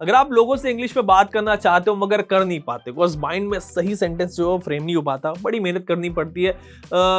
अगर आप लोगों से इंग्लिश में बात करना चाहते हो मगर कर नहीं पाते, बिकॉज माइंड में सही सेंटेंस जो है फ्रेम नहीं हो पाता, बड़ी मेहनत करनी पड़ती है,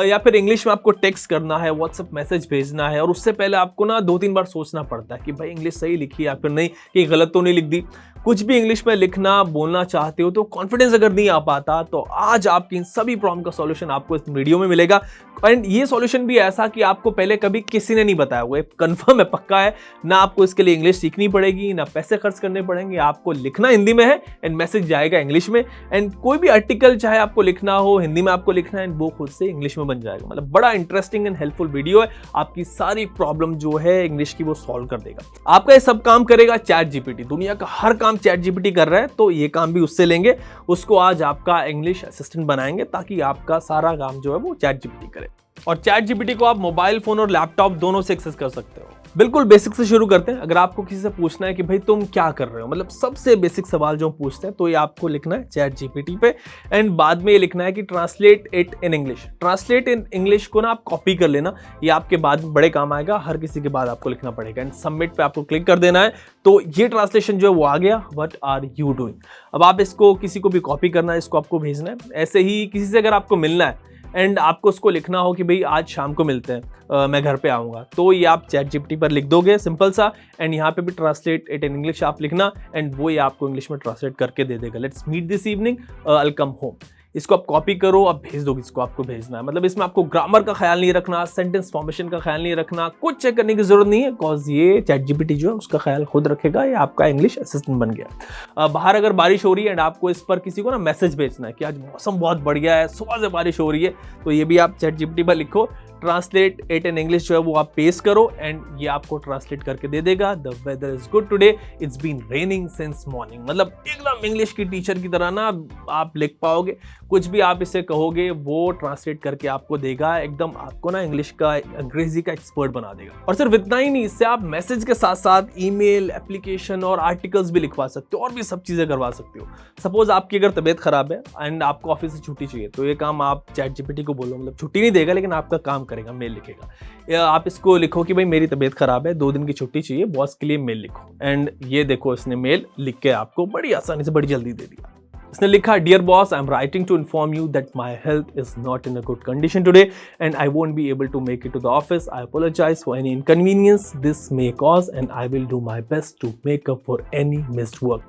या फिर इंग्लिश में आपको टेक्स्ट करना है, व्हाट्सएप मैसेज भेजना है और उससे पहले आपको ना 2-3 बार सोचना पड़ता है कि भाई इंग्लिश सही लिखी या फिर नहीं, कि गलत तो नहीं लिख दी। कुछ भी इंग्लिश में लिखना बोलना चाहते हो तो कॉन्फिडेंस अगर नहीं आ पाता, तो आज आपकी इन सभी प्रॉब्लम का सॉल्यूशन आपको इस वीडियो में मिलेगा। एंड ये सॉल्यूशन भी ऐसा कि आपको पहले कभी किसी ने नहीं बताया हुआ है, कंफर्म है, पक्का है। ना आपको इसके लिए इंग्लिश सीखनी पड़ेगी, ना पैसे खर्च करने पड़ेंगे, आपको लिखना हिंदी में है एंड मैसेज जाएगा इंग्लिश में। एंड कोई भी आर्टिकल चाहे आपको लिखना हो, हिंदी में आपको लिखना है, वो खुद से इंग्लिश में बन जाएगा। मतलब बड़ा इंटरेस्टिंग एंड हेल्पफुल वीडियो है, आपकी सारी प्रॉब्लम जो है इंग्लिश की वो सॉल्व कर देगा। आपका ये सब काम करेगा चैट जीपीटी। दुनिया का हर काम चैट जीपीटी कर रहा है, तो ये काम भी उससे लेंगे। उसको आज आपका इंग्लिश असिस्टेंट बनाएंगे ताकि आपका सारा काम जो है वो चैट जीपीटी करे। और चैट जीपीटी को आप मोबाइल फोन और लैपटॉप दोनों से एक्सेस कर सकते हो। बिल्कुल बेसिक से शुरू करते हैं। अगर आपको किसी से पूछना है कि भाई तुम क्या कर रहे हो, मतलब सबसे बेसिक सवाल जो पूछते हैं, तो ये आपको लिखना है चैट जीपीटी पे। एंड बाद में ये लिखना है कि translate it in English. Translate in English को ना आप कॉपी कर लेना, ये आपके बाद में बड़े काम आएगा। हर किसी के बाद आपको लिखना पड़ेगा एंड सबमिट पे आपको क्लिक कर देना है। तो ये ट्रांसलेशन जो है वो आ गया, व्हाट आर यू डूइंग। अब आप इसको किसी को भी कॉपी करना है, इसको आपको भेजना है। ऐसे ही किसी से अगर आपको मिलना है एंड आपको उसको लिखना हो कि भाई आज शाम को मिलते हैं, मैं घर पे आऊँगा, तो ये आप चैट जीपीटी पर लिख दोगे सिंपल सा। एंड यहाँ पे भी ट्रांसलेट इट इन इंग्लिश आप लिखना एंड वो ये आपको इंग्लिश में ट्रांसलेट करके दे देगा। Let's meet this evening, I will come home. इसको आप कॉपी करो, आप भेज दो किसको आपको भेजना है। मतलब इसमें आपको ग्रामर का ख्याल नहीं रखना, सेंटेंस फॉर्मेशन का ख्याल नहीं रखना, कुछ चेक करने की जरूरत नहीं है, बिकॉज ये चैट जीपीटी जो है उसका ख्याल खुद रखेगा। ये आपका इंग्लिश असिस्टेंट बन गया। बाहर अगर बारिश हो रही है एंड आपको इस पर किसी को ना मैसेज भेजना है कि आज मौसम बहुत बढ़िया है, सुबह से बारिश हो रही है, तो ये भी आप चैट जीपीटी पर लिखो, ट्रांसलेट इट इन इंग्लिश जो है वो आप पेस्ट करो एंड ये आपको ट्रांसलेट करके दे देगा। The weather is good today, it's been raining since morning. मतलब एकदम इंग्लिश की टीचर की तरह ना आप लिख पाओगे। कुछ भी आप इसे कहोगे वो ट्रांसलेट करके आपको देगा। एकदम आपको ना इंग्लिश का, अंग्रेजी का एक्सपर्ट बना देगा। और सिर्फ इतना ही नहीं, इससे आप मैसेज के साथ साथ ईमेल, एप्लीकेशन और आर्टिकल्स भी लिखवा सकते हो और भी सब चीजें करवा सकते हो। सपोज आपकी अगर तबीयत खराब है एंड आपको ऑफिस से छुट्टी चाहिए, तो ये काम आप चैट जीपीटी को बोलो, मतलब छुट्टी नहीं देगा लेकिन आपका काम करेगा, मेल लिखेगा। या आप इसको लिखो कि भाई मेरी तबीयत खराब है, 2 दिन की छुट्टी चाहिए, बॉस के लिए मेल लिखो। एंड ये देखो इसने मेल लिख के आपको बड़ी आसानी से, बड़ी जल्दी दे दिया। इसने लिखा, dear boss, I am writing to inform you that my health is not in a good condition today and I won't be able to make it to the office. I apologise for any inconvenience this may cause and I will do my best to make up for any missed work.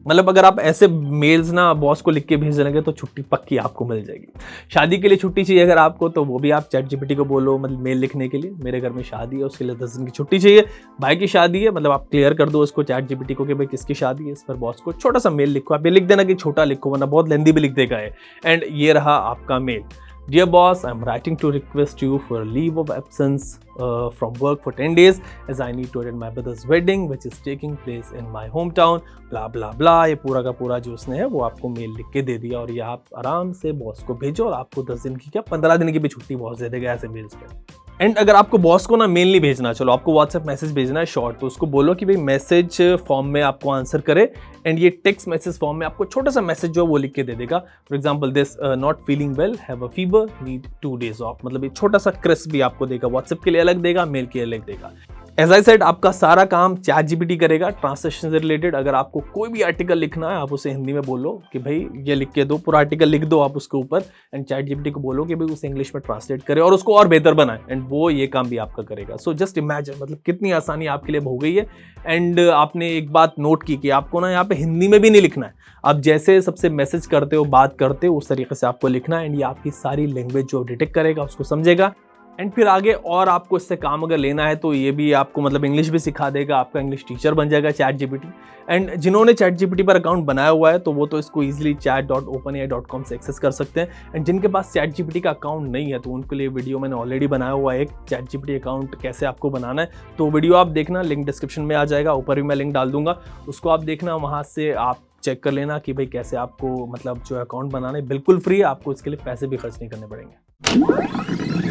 मतलब अगर आप ऐसे mails ना boss को लिख के भेज देंगे तो छुट्टी पक्की आपको मिल जाएगी। शादी के लिए छुट्टी चाहिए अगर आपको, तो वो भी आप चैट जीपीटी को बोलो, मतलब मेल लिखने के लिए, मेरे घर में शादी है उसके लिए 10 दिन की छुट्टी चाहिए, भाई की शादी है, मतलब आप क्लियर कर दो उसको चैट जीपीटी को कि भाई किसकी शादी है। इस पर बॉस को छोटा सा मेल लिखो। आप ये लिख देना कि छोटा लिखो, वरना बहुत लेंदी भी लिख देगा है। एंड ये रहा आपका mail. Dear boss, I'm writing to request you for a leave of absence from work for 10 days as I need to attend my brother's wedding which is taking place in my hometown. Blah blah blah। ये पूरा का पूरा जो उसने है वो आपको mail लिख के दे दिया और ये आप आराम से बॉस को भेजो और आपको 10 दिन की क्या 15 दिन की भी छुट्टी बॉस दे देगा ऐसे मेल्स पे। एंड अगर आपको बॉस को ना मेल नहीं भेजना, चलो आपको व्हाट्सएप मैसेज भेजना है शॉर्ट, तो उसको बोलो कि भाई मैसेज फॉर्म में आपको आंसर करे एंड ये टेक्स्ट मैसेज फॉर्म में आपको छोटा सा मैसेज जो वो लिख के दे देगा। For example this not feeling well, have a fever, need 2 days of. मतलब ये छोटा सा क्रिस्प भी आपको देगा, व्हाट्सएप के लिए अलग देगा, मेल के लिए अलग देगा। एज आई सेड, आपका सारा काम चैट जीपीटी करेगा ट्रांसलेशन से रिलेटेड। अगर आपको कोई भी आर्टिकल लिखना है, आप उसे हिंदी में बोलो कि भाई ये लिख के दो, पूरा आर्टिकल लिख दो आप उसके ऊपर एंड चैट जीपीटी को बोलो कि भाई उसे इंग्लिश में ट्रांसलेट करे और उसको और बेहतर बनाए एंड वो ये काम भी आपका करेगा। सो जस्ट इमेजिन, मतलब कितनी आसानी आपके लिए हो गई है। एंड आपने एक बात नोट की कि आपको ना यहाँ पे हिंदी में भी नहीं लिखना है, आप जैसे सबसे मैसेज करते हो, बात करते हो, उस तरीके से आपको लिखना है एंड ये आपकी सारी लैंग्वेज जो डिटेक्ट करेगा उसको समझेगा। एंड फिर आगे और आपको इससे काम अगर लेना है तो ये भी आपको मतलब इंग्लिश भी सिखा देगा, आपका इंग्लिश टीचर बन जाएगा चैट जीपीटी। एंड जिन्होंने चैट जीपीटी पर अकाउंट बनाया हुआ है तो वो तो इसको इजीली chat.openai.com से एक्सेस कर सकते हैं। एंड जिनके पास चैट जीपीटी का अकाउंट नहीं है तो उनके लिए वीडियो मैंने ऑलरेडी बनाया हुआ है, एक चैट जीपीटी अकाउंट कैसे आपको बनाना है, तो वीडियो आप देखना, लिंक डिस्क्रिप्शन में आ जाएगा, ऊपर भी मैं लिंक डाल दूंगा, उसको आप देखना, वहाँ से आप चेक कर लेना कि भाई कैसे आपको मतलब जो अकाउंट बनाना है। बिल्कुल फ्री है, आपको इसके लिए पैसे भी खर्च नहीं करने पड़ेंगे।